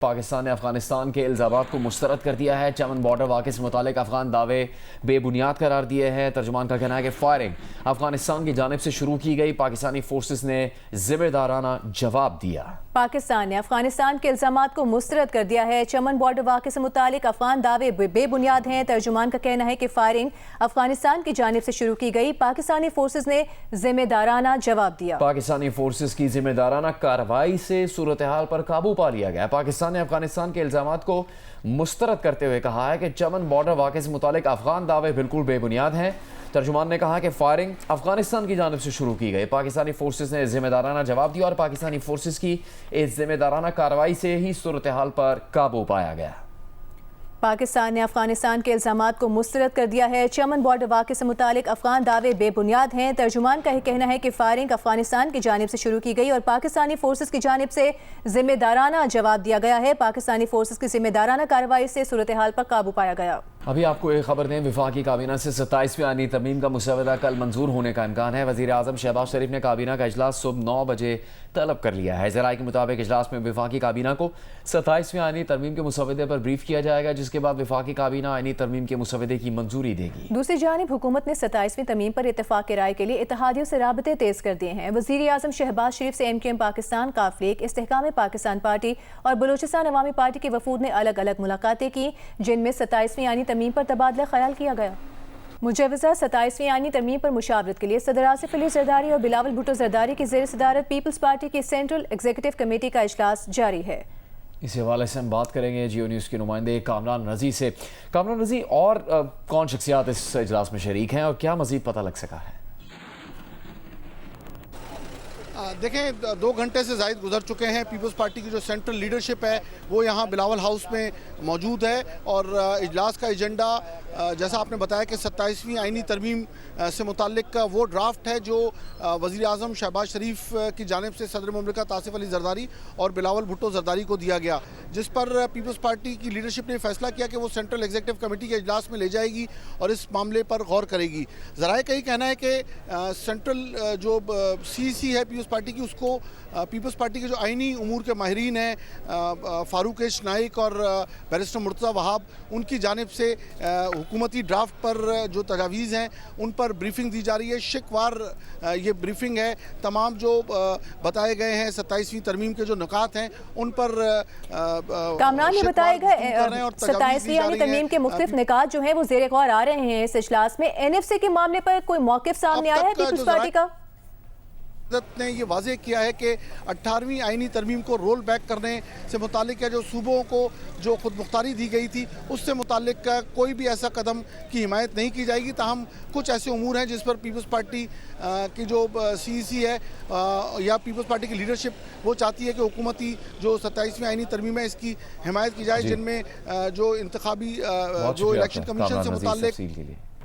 پاکستان نے افغانستان کے الزامات کو مسترد کر دیا ہے۔ چمن بارڈر واقعے سے متعلق افغان دعوے بے بنیاد قرار دیے ہیں۔ ترجمان کا کہنا ہے کہ فائرنگ افغانستان کی جانب سے شروع کی گئی، پاکستانی فورسز نے ذمہ دارانہ جواب دیا۔ پاکستان نے افغانستان کے الزامات کو مسترد کر دیا ہے۔ چمن بارڈر واقعے سے متعلق افغان دعوے بے بنیاد ہیں۔ ترجمان کا کہنا ہے کہ فائرنگ افغانستان کی جانب سے شروع کی گئی، پاکستانی فورسز نے ذمہ دارانہ جواب دیا۔ پاکستانی فورسز کی ذمہ دارانہ کارروائی سے صورتحال پر قابو پا لیا گیا۔ پاکستان نے افغانستان کے الزامات کو مسترد کرتے ہوئے کہا ہے کہ چمن بارڈر واقعے سے متعلق افغان دعوے بالکل بے بنیاد ہیں۔ ترجمان نے کہا کہ فائرنگ افغانستان کی جانب سے شروع کی گئی، پاکستانی فورسز نے ذمہ دارانہ جواب دیا اور پاکستانی فورسز کی اس ذمہ دارانہ کارروائی سے ہی صورتحال پر قابو پایا گیا۔ پاکستان نے افغانستان کے الزامات کو مسترد کر دیا ہے۔ چمن بارڈر واقعے سے متعلق افغان دعوے بے بنیاد ہیں۔ ترجمان کا کہنا ہے کہ فائرنگ افغانستان کی جانب سے شروع کی گئی اور پاکستانی فورسز کی جانب سے ذمہ دارانہ جواب دیا گیا ہے۔ پاکستانی فورسز کی ذمہ دارانہ کارروائی سے صورتحال پر قابو پایا گیا۔ ابھی آپ کو ایک خبر دیں، وفاقی کابینہ سے 27ویں آئینی ترمیم کا مسودہ کل منظور ہونے کا امکان ہے۔ وزیر اعظم شہباز شریف نے کابینہ کا اجلاس صبح 9 بجے طلب کر لیا ہے۔ ذرائع کے مطابق اجلاس میں وفاقی کابینہ کو 27ویں آئینی ترمیم کے مسودے پر بریف کیا جائے گا، جس کے بعد وفاقی کابینہ آئینی ترمیم کے مسودے کی منظوری دے گی۔ دوسری جانب حکومت نے 27ویں ترمیم پر اتفاق رائے کے لیے اتحادیوں سے رابطے تیز کر دیے ہیں۔ وزیر اعظم شہباز شریف سے MKM پاکستان، کاف لیگ، استحکام پاکستان پارٹی اور بلوچستان عوامی پارٹی کے وفود نے الگ الگ ملاقاتیں کی، جن میں 27ویں آئینی ترمیم پر تبادلہ خیال کیا گیا۔ مجوزہ 27ویں آئینی ترمیم پر مشاورت کے لیے صدر آصف علی زرداری اور بلاول بھٹو زرداری کی زیر صدارت پیپلز پارٹی کی سینٹرل ایگزیکٹو کمیٹی کا اجلاس جاری ہے۔ اس حوالے سے ہم بات کریں گے جیو نیوز کے نمائندے کامران رضی سے۔ کامران رضی، اور کون شخصیات اس اجلاس میں شریک ہیں اور کیا مزید پتہ لگ سکا ہے؟ دیکھیں، 2 گھنٹے سے زائد گزر چکے ہیں۔ پیپلز پارٹی کی جو سینٹرل لیڈرشپ ہے وہ یہاں بلاول ہاؤس میں موجود ہے اور اجلاس کا ایجنڈا جیسا آپ نے بتایا کہ 27ویں آئینی ترمیم سے متعلق وہ ڈرافٹ ہے جو وزیر اعظم شہباز شریف کی جانب سے صدر مملکت آصف علی زرداری اور بلاول بھٹو زرداری کو دیا گیا، جس پر پیپلز پارٹی کی لیڈرشپ نے فیصلہ کیا کہ وہ سینٹرل ایگزیکٹو کمیٹی کے اجلاس میں لے جائے گی اور اس معاملے پر غور کرے گی۔ ذرائع کا یہ کہنا ہے کہ سینٹرل جو CEC ہے پیپلز پارٹی کی، اس کو پیپلز پارٹی کے جو آئینی امور کے ماہرین ہیں فاروق نائک اور بیرسٹر مرتضی وہاب، ان کی جانب سے حکومتی ڈرافٹ پر جو تجاویز ہیں ان پر بریفنگ دی جا رہی ہے۔ شکوار یہ بریفنگ ہے، تمام جو بتائے گئے ہیں 27ویں ترمیم کے جو نکات ہیں ان پر کامران یہ بتائے گئے 27ویں آئینی ترمیم کے مختلف نکات جو ہیں وہ زیر غور آ رہے ہیں اس اجلاس میں۔ NFC کے معاملے پر کوئی موقف سامنے آیا ہے پیپلز پارٹی کا؟ نے یہ واضح کیا ہے کہ 18ویں آئینی ترمیم کو رول بیک کرنے سے متعلق ہے، جو صوبوں کو جو خود مختاری دی گئی تھی اس سے متعلق کوئی بھی ایسا قدم کی حمایت نہیں کی جائے گی، تاہم کچھ ایسے امور ہیں جس پر پیپلز پارٹی کی جو CEC ہے یا پیپلز پارٹی کی لیڈرشپ وہ چاہتی ہے کہ حکومتی جو 27ویں آئینی ترمیم ہے اس کی حمایت کی جائے، جن میں جو انتخابی جو الیکشن کمیشن سے متعلق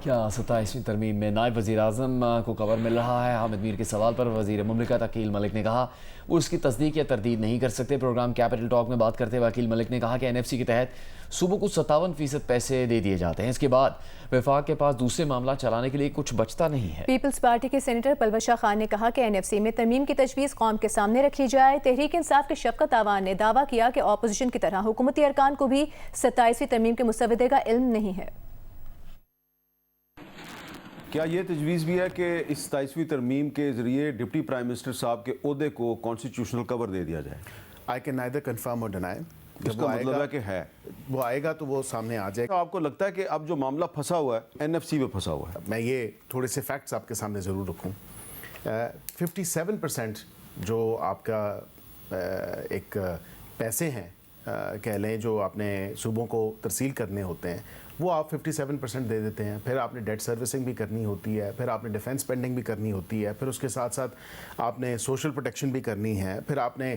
کیا 27ویں ترمیم میں نائب وزیر اعظم کو کور مل رہا ہے؟ حامد میر کے سوال پر وزیر مملکت عقیل ملک نے کہا وہ اس کی تصدیق یا تردید نہیں کر سکتے۔ پروگرام کیپٹل ٹاک میں بات کرتے ہوئے عقیل ملک نے کہا کہ NFC کے تحت صوبوں کو 57% پیسے دے دیے جاتے ہیں، اس کے بعد وفاق کے پاس دوسرے معاملات چلانے کے لیے کچھ بچتا نہیں ہے۔ پیپلز پارٹی کے سینیٹر پلوشا خان نے کہا کہ NFC میں ترمیم کی تجویز قوم کے سامنے رکھی جائے۔ تحریک انصاف کے شفقت آوان نے دعویٰ کیا کہ اپوزیشن کی طرح حکومتی ارکان کو بھی 27ویں ترمیم کے مسودے کا علم نہیں ہے۔ کیا یہ تجویز بھی ہے کہ اس 27ویں ترمیم کے ذریعے ڈپٹی پرائم منسٹر صاحب کے عہدے کو کانسٹیٹیوشنل کور دے دیا جائے؟ I can neither confirm or deny. اس کا مطلب ہے کہ ہے وہ آئے گا تو وہ سامنے آ جائے گا۔ آپ کو لگتا ہے کہ اب جو معاملہ پھنسا ہوا ہے NFC میں پھنسا ہوا ہے؟ میں یہ تھوڑے سے فیکٹس آپ کے سامنے ضرور رکھوں۔ 57% جو آپ کا ایک پیسے ہیں کہہ لیں جو آپ نے صوبوں کو ترسیل کرنے ہوتے ہیں، وہ آپ 57% دے دیتے ہیں، پھر آپ نے ڈیٹ سروسنگ بھی کرنی ہوتی ہے، پھر آپ نے ڈیفنس اسپینڈنگ بھی کرنی ہوتی ہے، پھر اس کے ساتھ ساتھ آپ نے سوشل پروٹیکشن بھی کرنی ہے، پھر آپ نے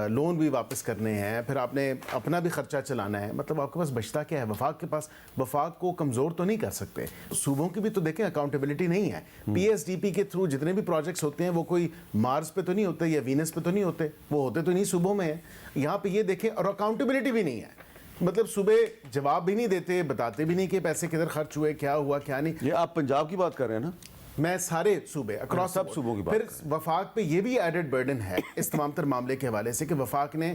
لون بھی واپس کرنے ہیں، پھر آپ نے اپنا بھی خرچہ چلانا ہے۔ مطلب آپ کے پاس بچتا کیا ہے؟ وفاق کے پاس وفاق کو کمزور تو نہیں کر سکتے۔ صوبوں کی بھی تو دیکھیں اکاؤنٹیبلٹی نہیں ہے۔ PSDP کے تھرو جتنے بھی پروجیکٹس ہوتے ہیں وہ کوئی مارس پہ تو نہیں ہوتے یا وینس پہ تو نہیں ہوتے، وہ ہوتے تو نہیں صوبوں میں ہیں۔ یہاں پہ یہ دیکھیں، اور اکاؤنٹیبلٹی بھی نہیں ہے، مطلب صبح جواب بھی نہیں دیتے، بتاتے بھی نہیں کہ پیسے کدھر خرچ ہوئے، کیا ہوا کیا نہیں۔ یہ آپ پنجاب کی بات کر رہے ہیں نا؟ میں سارے صوبے اکراس سب صوبوں کی بات پھر وفاق پہ یہ بھی ایڈڈ برڈن ہے اس تمام تر معاملے کے حوالے سے کہ وفاق نے